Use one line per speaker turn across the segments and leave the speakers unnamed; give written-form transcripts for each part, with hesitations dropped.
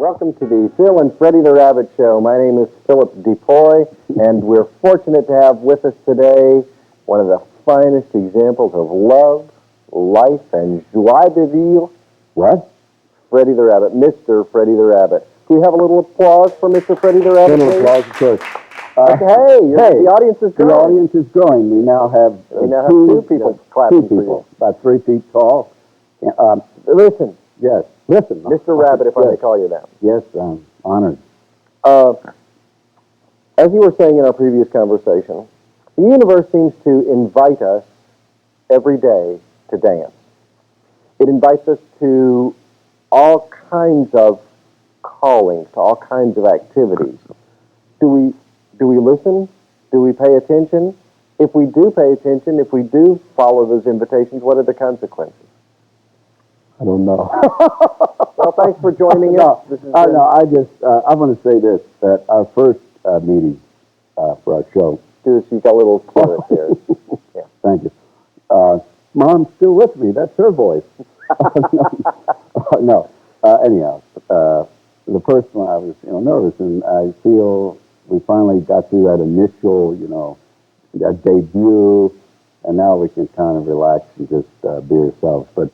Welcome to the Phil and Freddy the Rabbit Show. My name is Philip DePoy, and we're fortunate to have with us today one of the finest examples of love, life, and joie de vivre.
What?
Freddy the Rabbit, Mr. Freddy the Rabbit. Can we have a little applause for Mr. Freddy the Rabbit?
A little applause, of course.
The audience is growing.
The audience is growing. We now have,
two people clapping for you.
About 3 feet tall.
Listen.
Yes. Listen.
Mr. Rabbit, if I may call you that.
Yes, honored.
As you were saying in our previous conversation, the universe seems to invite us every day to dance. It invites us to all kinds of callings, to all kinds of activities. Do we listen? Do we pay attention? If we do pay attention, if we do follow those invitations, what are the consequences?
I don't know.
Well, thanks for joining us.
I want to say this, that our first meeting for our show.
She's got a little clearance here.
Yeah. Thank you. Mom's still with me. That's her voice. No. Anyhow, the first one I was nervous, and I feel we finally got through that initial, that debut, and now we can kind of relax and just be ourselves. But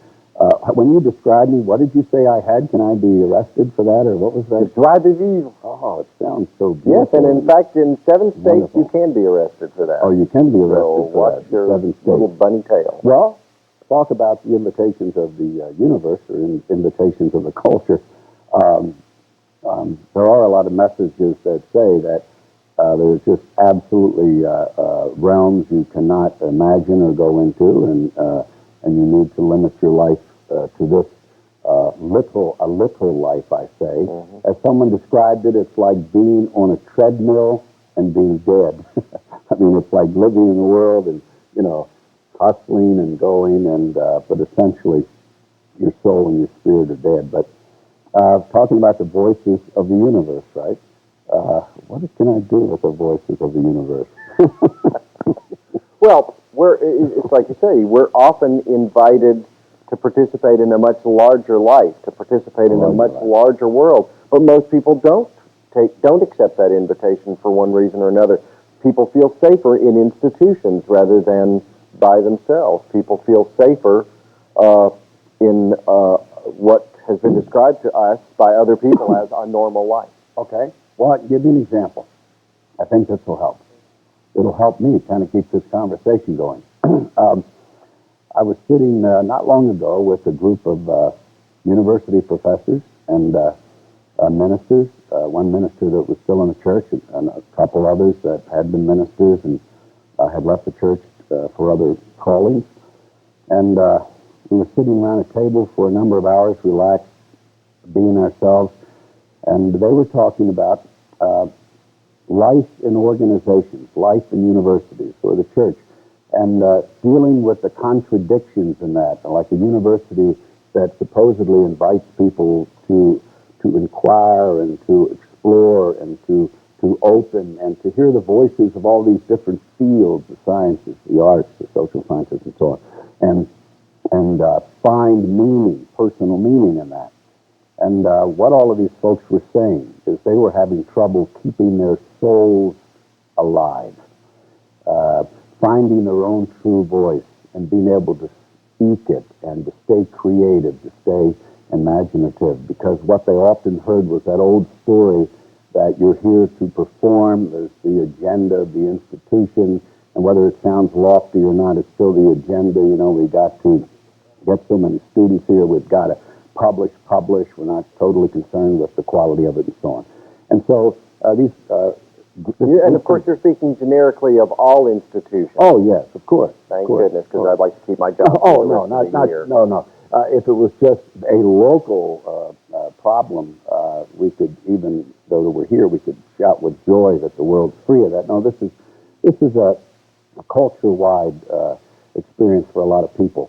when you described me, what did you say I had? Can I be arrested for that, or what was that?
Joie de vivre.
Oh, it sounds so beautiful.
Yes, and in fact, in 7 states, wonderful. You can be arrested for that.
Oh, you can be arrested
so
for
watch
that.
Your
7 states.
Little bunny tail.
Well, talk about the invitations of the universe, or invitations of the culture. There are a lot of messages that say that there's just absolutely realms you cannot imagine or go into, and you need to limit your life to this a little life, I say. Mm-hmm. As someone described it, it's like being on a treadmill and being dead. I mean, it's like living in the world and, hustling and going, and but essentially your soul and your spirit are dead. But talking about the voices of the universe, right? What can I do with the voices of the universe?
Well, it's like you say, we're often invited to participate in a much larger life, to participate in a much larger world. But most people don't accept that invitation for one reason or another. People feel safer in institutions rather than by themselves. People feel safer in what has been described to us by other people as a normal life.
Okay. Well, give me an example. I think this will help. It'll help me kind of keep this conversation going. I was sitting not long ago with a group of university professors and ministers, one minister that was still in the church and a couple others that had been ministers and had left the church for other callings. And we were sitting around a table for a number of hours, relaxed, being ourselves, and they were talking about life in organizations, life in universities, or the church, and dealing with the contradictions in that, like a university that supposedly invites people to inquire and to explore and to open and to hear the voices of all these different fields, the sciences, the arts, the social sciences, and so on, and find meaning, personal meaning in that. And what all of these folks were saying is they were having trouble keeping their souls alive, finding their own true voice and being able to speak it and to stay creative, to stay imaginative. Because what they often heard was that old story that you're here to perform, there's the agenda of the institution, and whether it sounds lofty or not, it's still the agenda. We got to get so many students here, we've got to publish. We're not totally concerned with the quality of it and so on. And so
and of course you're speaking generically of all institutions.
Oh, yes, of course.
Thank goodness, because I'd like to keep my job.
No. If it was just a local problem, we could, even though we're here, we could shout with joy that the world's free of that. No, this is a culture-wide experience for a lot of people.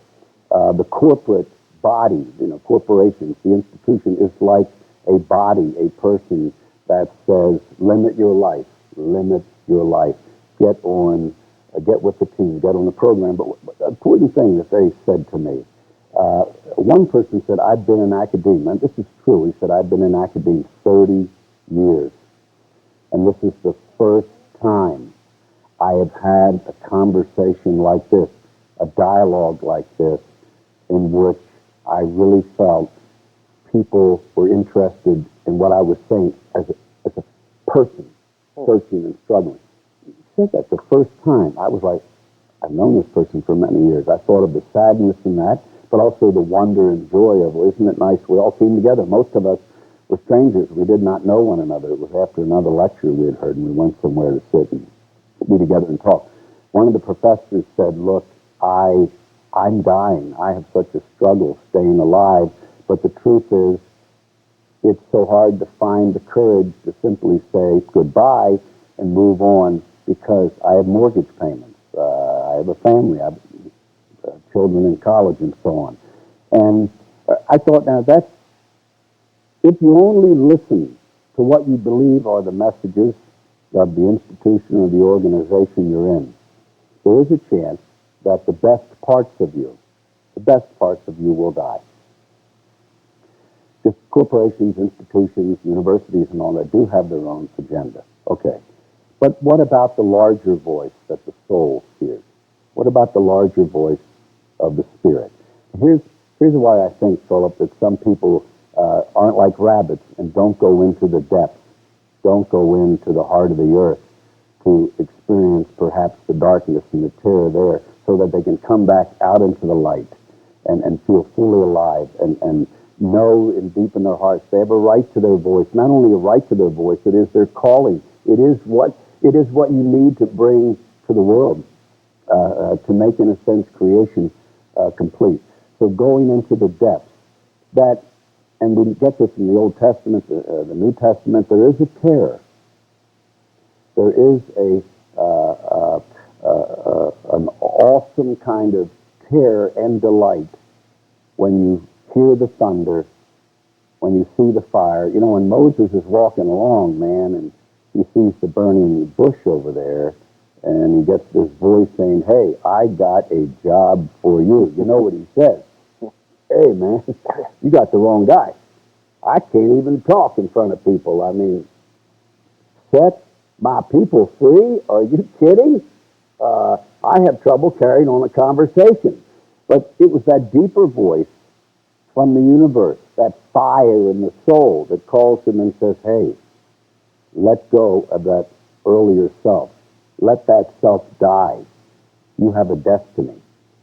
The corporate body, corporations, the institution is like a body, a person that says, limit your life, get with the team, get on the program. But the important thing that they said to me, One person said, I've been in academia, and this is true. He said, I've been in academia 30 years, and this is the first time I have had a conversation like this, a dialogue like this, in which I really felt people were interested in what I was saying as a person searching and struggling. He said that the first time. I was like, I've known this person for many years. I thought of the sadness in that, but also the wonder and joy of, well, isn't it nice we all came together? Most of us were strangers. We did not know one another. It was after another lecture we had heard, and we went somewhere to sit and be together and talk. One of the professors said, look, I'm dying. I have such a struggle staying alive, but the truth is, it's so hard to find the courage to simply say goodbye and move on because I have mortgage payments. I have a family. I have children in college and so on. And I thought, now that's, if you only listen to what you believe are the messages of the institution or the organization you're in, there is a chance that the best parts of you will die. Just corporations, institutions, universities, and all that do have their own agenda. Okay. But what about the larger voice that the soul hears? What about the larger voice of the spirit? Here's why I think, Philip, that some people aren't like rabbits and don't go into the depths, don't go into the heart of the earth to experience perhaps the darkness and the terror there so that they can come back out into the light and feel fully alive and know and deep in their hearts they have a right to their voice. Not only a right to their voice, it is their calling. It is what you need to bring to the world to make, in a sense, creation complete. So going into the depths, that, and we get this in the Old Testament, the New Testament, there is a terror. There is an awesome kind of terror and delight when you hear the thunder, when you see the fire. You know, when Moses is walking along, man, and he sees the burning bush over there, and he gets this voice saying, hey, I got a job for you. You know what he says? Hey, man, you got the wrong guy. I can't even talk in front of people. I mean, set my people free? Are you kidding? I have trouble carrying on a conversation. But it was that deeper voice from the universe, that fire in the soul that calls him and says, hey, let go of that earlier self. Let that self die. You have a destiny.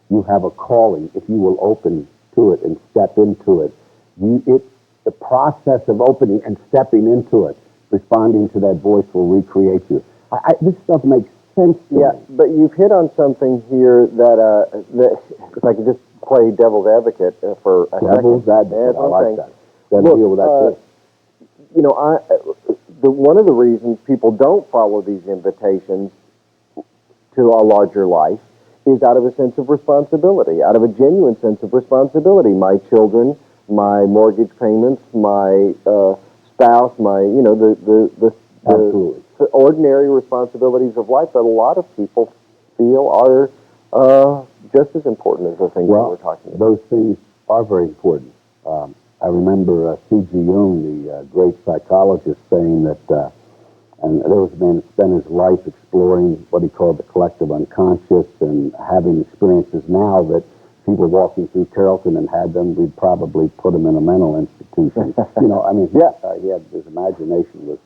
You have a calling. If you will open to it and step into it, the process of opening and stepping into it, responding to that voice will recreate you. This stuff makes sense to me.
But you've hit on something here that if I could just play devil's advocate for a
devil's
second.
Advocate, I like that.
Look,
deal with that
you know, one of the reasons people don't follow these invitations to a larger life is out of a sense of responsibility, out of a genuine sense of responsibility. My children, my mortgage payments, my spouse, the ordinary responsibilities of life that a lot of people feel are just as important as the things that we're talking about.
Those things are very important. I remember C.G. Jung, the great psychologist, saying that, and there was a man who spent his life exploring what he called the collective unconscious and having experiences now that people walking through Carrollton and had them, we'd probably put him in a mental institution. You know, I mean, he had, his imagination was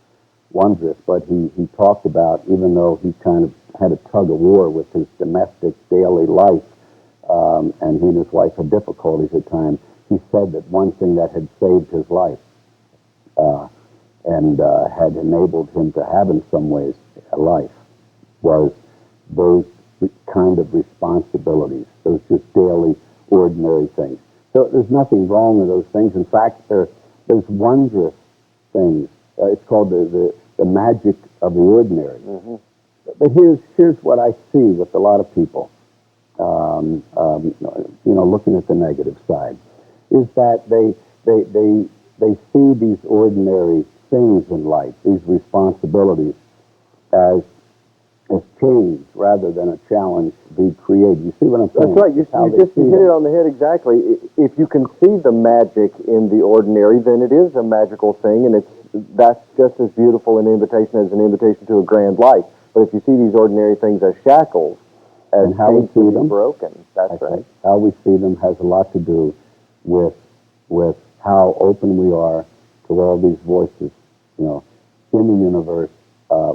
wondrous, but he talked about, even though he kind of had a tug of war with his domestic daily life, and he and his wife had difficulties at times, he said that one thing that had saved his life and had enabled him to have, in some ways, a life was those kind of responsibilities, those just daily, ordinary things. So there's nothing wrong with those things. In fact, there's wondrous things. It's called the magic of the ordinary. Mm-hmm. But here's what I see with a lot of people, looking at the negative side, is that they see these ordinary things in life, these responsibilities, as as change rather than a challenge to be created. You see what I'm saying?
That's right. You hit it on the head exactly. If you can see the magic in the ordinary, then it is a magical thing, and that's just as beautiful an invitation as an invitation to a grand life. But if you see these ordinary things as shackles, as
how we
chains
see
to be
them,
broken, that's right.
How we see them has a lot to do with how open we are to all these voices, in the universe,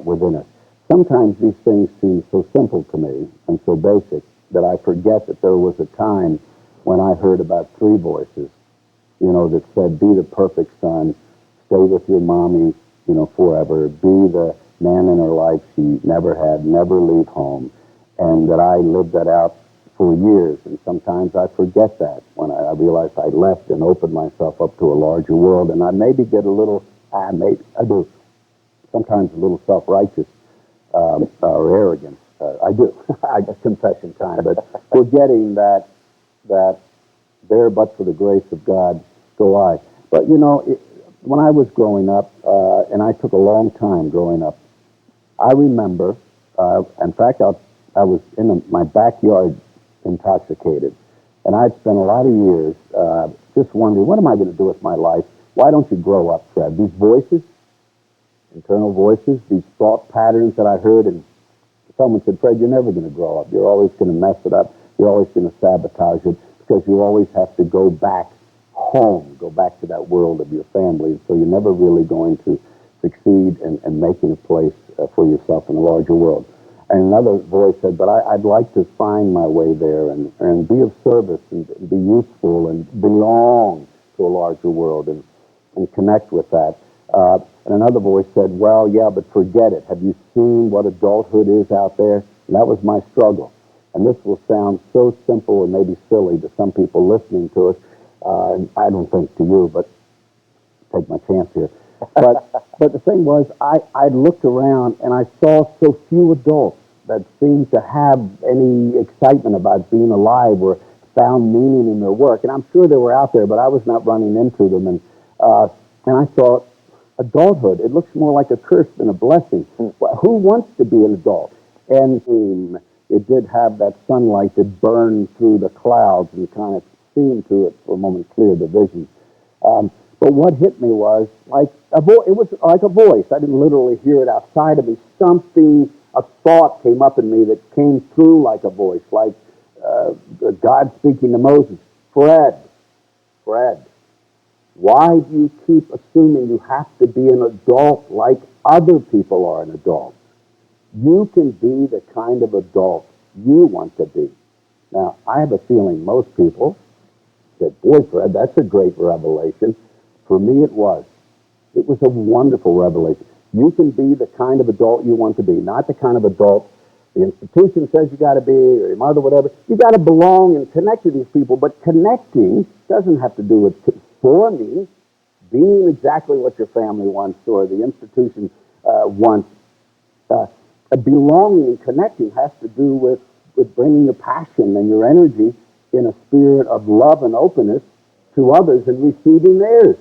within us. Sometimes these things seem so simple to me and so basic that I forget that there was a time when I heard about three voices, that said, be the perfect son, stay with your mommy, forever, be the man in her life she never had, never leave home, and that I lived that out for years. And sometimes I forget that when I realized I left and opened myself up to a larger world, and I maybe get a little, I do, sometimes a little self-righteous or arrogance. I do. I guess confession time, but forgetting that there, but for the grace of God, go I. But when I was growing up, and I took a long time growing up, I remember. In fact, I was in my backyard, intoxicated, and I'd spent a lot of years just wondering, what am I going to do with my life? Why don't you grow up, Fred? These voices, internal voices, these thought patterns that I heard, and someone said, Fred, you're never going to grow up. You're always going to mess it up. You're always going to sabotage it because you always have to go back home, go back to that world of your family. So you're never really going to succeed in making a place for yourself in a larger world. And another voice said, but I'd like to find my way there and be of service and be useful and belong to a larger world and connect with that. And another voice said, well, yeah, but forget it. Have you seen what adulthood is out there? And that was my struggle. And this will sound so simple and maybe silly to some people listening to us. And I don't think to you, but take my chance here. But the thing was, I looked around and I saw so few adults that seemed to have any excitement about being alive or found meaning in their work. And I'm sure they were out there, but I was not running into them. And I thought, adulthood, it looks more like a curse than a blessing. Well, who wants to be an adult? And it did have that sunlight that burned through the clouds and kind of seemed to it for a moment clear the vision. But what hit me was like it was like a voice. I didn't literally hear it outside of me. Something, a thought came up in me that came through like a voice, like God speaking to Moses. Fred, why do you keep assuming you have to be an adult like other people are an adult? You can be the kind of adult you want to be. Now, I have a feeling most people said, boy, Fred, that's a great revelation. For me, it was. It was a wonderful revelation. You can be the kind of adult you want to be, not the kind of adult the institution says you got to be, or your mother, whatever. You got to belong and connect to these people, but connecting doesn't have to do with conforming, being exactly what your family wants or the institution wants. Belonging and connecting has to do with bringing your passion and your energy in a spirit of love and openness to others and receiving theirs.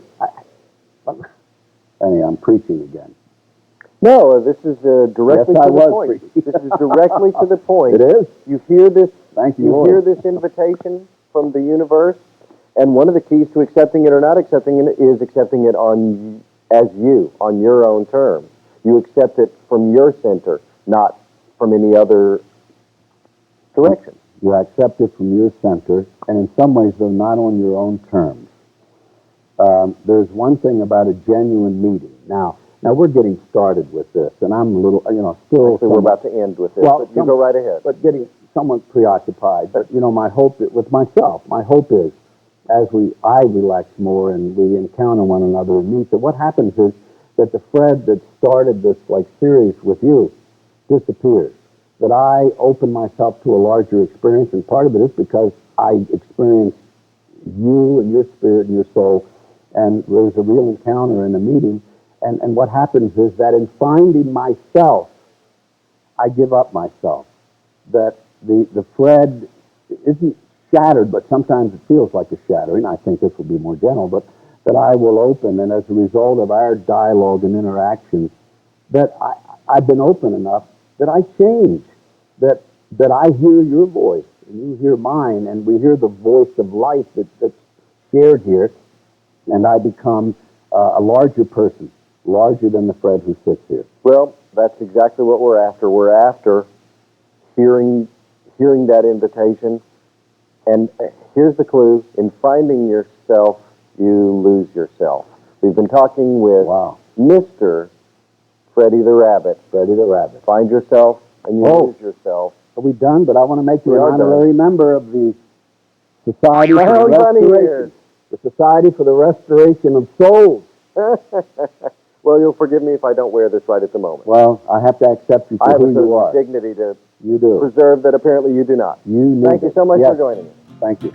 Anyway, I'm preaching again.
No, this is directly to the point. This is directly to the point.
It is.
You hear this.
Thank you,
You
Lord.
hear this invitation from the universe, and one of the keys to accepting it or not accepting it is accepting it on your own terms. You accept it from your center, not from any other direction.
You accept it from your center, and in some ways, though, not on your own terms. There's one thing about a genuine meeting. Now we're getting started with this, and I'm a little, still.
Actually, we're about to end with this,
well,
but you go right ahead.
But getting somewhat preoccupied. But my hope with myself, my hope is, as I relax more and we encounter one another and meet, that what happens is that the Fred that started this series with you disappears. That I open myself to a larger experience, and part of it is because I experience you and your spirit and your soul, and there's a real encounter in a meeting, and what happens is that in finding myself, I give up myself. That the Fred isn't shattered, but sometimes it feels like a shattering. I think this will be more gentle, but that I will open, and as a result of our dialogue and interaction, that I've been open enough that I change, that I hear your voice and you hear mine, and we hear the voice of life that's shared here, and I become a larger person, larger than the Fred who sits here.
Well, that's exactly what we're after. We're after hearing that invitation. And here's the clue. In finding yourself, you lose yourself. We've been talking with Mr. Freddy the Rabbit.
Freddy the Rabbit.
Find yourself and you lose yourself.
Are we done? But I want to make you
We
an
are
honorary member of the Society for
Well,
the
funny
Restoration.
here.
The Society for the Restoration of Souls.
Well, you'll forgive me if I don't wear this right at the moment.
Well, I have to accept you
I
for
have
who
a
you are.
certain dignity to
You do.
preserve that apparently you do not.
You need
Thank you
it.
so much
Yes.
for joining us.
Thank you.